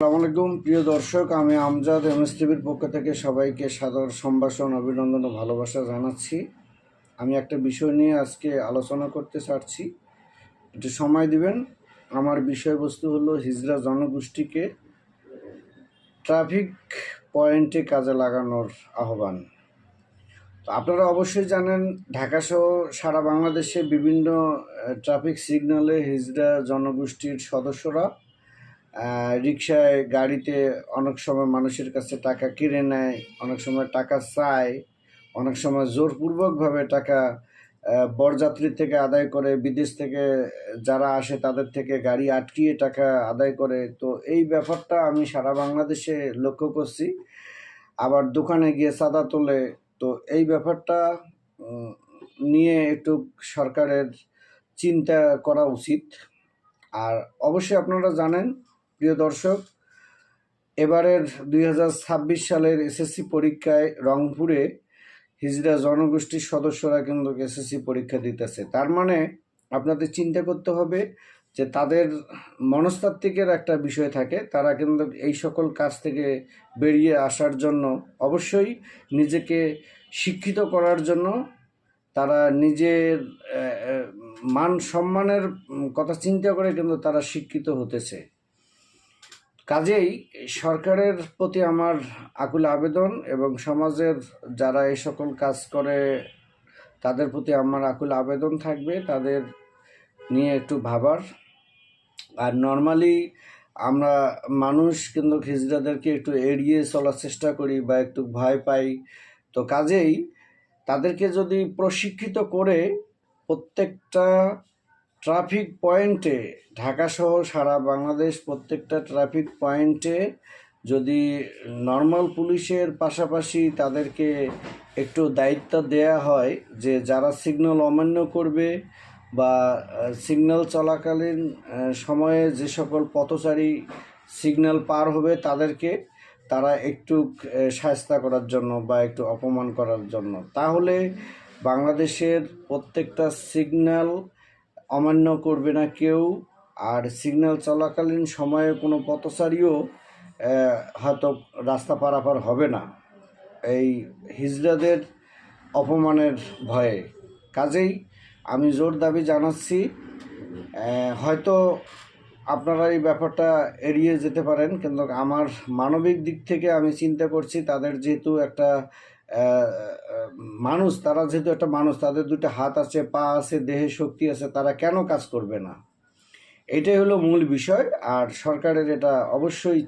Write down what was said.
আসসালামু আলাইকুম প্রিয় দর্শক, আমি আমজাদ এমএসটিভির পক্ষ থেকে সবাইকে সাদর সম্ভাষণ, অভিনন্দন ও ভালোবাসা জানাচ্ছি। আমি একটা বিষয় নিয়ে আজকে আলোচনা করতে চাচ্ছি, একটু সময় দিবেন। আমার বিষয়বস্তু হলো হিজড়া জনগোষ্ঠীকে ট্রাফিক পয়েন্টে কাজে লাগানোর আহ্বান। তো আপনারা অবশ্যই জানেন, ঢাকাসহ সারা বাংলাদেশে বিভিন্ন ট্রাফিক সিগন্যালে হিজড়া জনগোষ্ঠীর সদস্যরা রিকশায়, গাড়িতে অনেক সময় মানুষের কাছে টাকা কেড়ে নেয়, অনেক সময় টাকা চায়, অনেক সময় জোরপূর্বকভাবে টাকা বরযাত্রীর থেকে আদায় করে, বিদেশ থেকে যারা আসে তাদের থেকে গাড়ি আটকিয়ে টাকা আদায় করে। তো এই ব্যাপারটা আমি সারা বাংলাদেশে লক্ষ্য করছি। আবার দোকানে গিয়ে চাঁদা তোলে। তো এই ব্যাপারটা নিয়ে একটু সরকারের চিন্তা করা উচিত। আর অবশ্যই আপনারা জানেন প্রিয় দর্শক, এবারের 2026 সালের এসএসসি পরীক্ষায় রংপুরে হিজড়া জনগোষ্ঠীর সদস্যরা কিন্তু এসএসসি পরীক্ষা দিতেছে। তার মানে আপনাদের চিন্তা করতে হবে যে তাদের মনস্তাত্ত্বিকের একটা বিষয় থাকে। তারা কিন্তু এই সকল কাজ থেকে বেরিয়ে আসার জন্য, অবশ্যই নিজেকে শিক্ষিত করার জন্য, তারা নিজের মান সম্মানের কথা চিন্তা করে কিন্তু তারা শিক্ষিত হতেছে। কাজেই সরকারের প্রতি আমার আকুল আবেদন, এবং সমাজের যারা এই সকল কাজ করে তাদের প্রতি আমার আকুল আবেদন থাকবে তাদের নিয়ে একটু ভাবার। আর নর্মালি আমরা মানুষ কিন্তু হিজড়াদেরকে একটু এড়িয়ে চলার চেষ্টা করি বা একটু ভয় পাই। তো কাজেই তাদেরকে যদি প্রশিক্ষিত করে প্রত্যেকটা ট্রাফিক পয়েন্টে, ঢাকাসহ সারা বাংলাদেশ প্রত্যেকটা ট্রাফিক পয়েন্টে যদি নর্মাল পুলিশের পাশাপাশি তাদেরকে একটু দায়িত্ব দেয়া হয় যে যারা সিগন্যাল অমান্য করবে বা সিগন্যাল চলাকালীন সময়ে যে সকল পথচারী সিগন্যাল পার হবে তাদেরকে তারা একটু শায়েস্তা করার জন্য বা একটু অপমান করার জন্য, তাহলে বাংলাদেশের প্রত্যেকটা সিগন্যাল অমান্য করবে না কেউ। আর সিগন্যাল চলাকালীন সময়ে কোনো পথচারীও হয়তো রাস্তা পারাপার হবে না এই হিজড়াদের অপমানের ভয়ে। কাজেই আমি জোর দাবি জানাচ্ছি, হয়তো আপনারা এই ব্যাপারটা এড়িয়ে যেতে পারেন, কিন্তু আমার মানবিক দিক থেকে আমি চিন্তা করছি তাদের যেহেতু একটা মানুষ, তারা যেহেতু একটা মানুষ, তাদের দুটো হাত আছে, পা আছে, দেহে শক্তি আছে, তারা কেন কাজ করবে না? এটাই হলো মূল বিষয়। আর সরকারের এটা অবশ্যই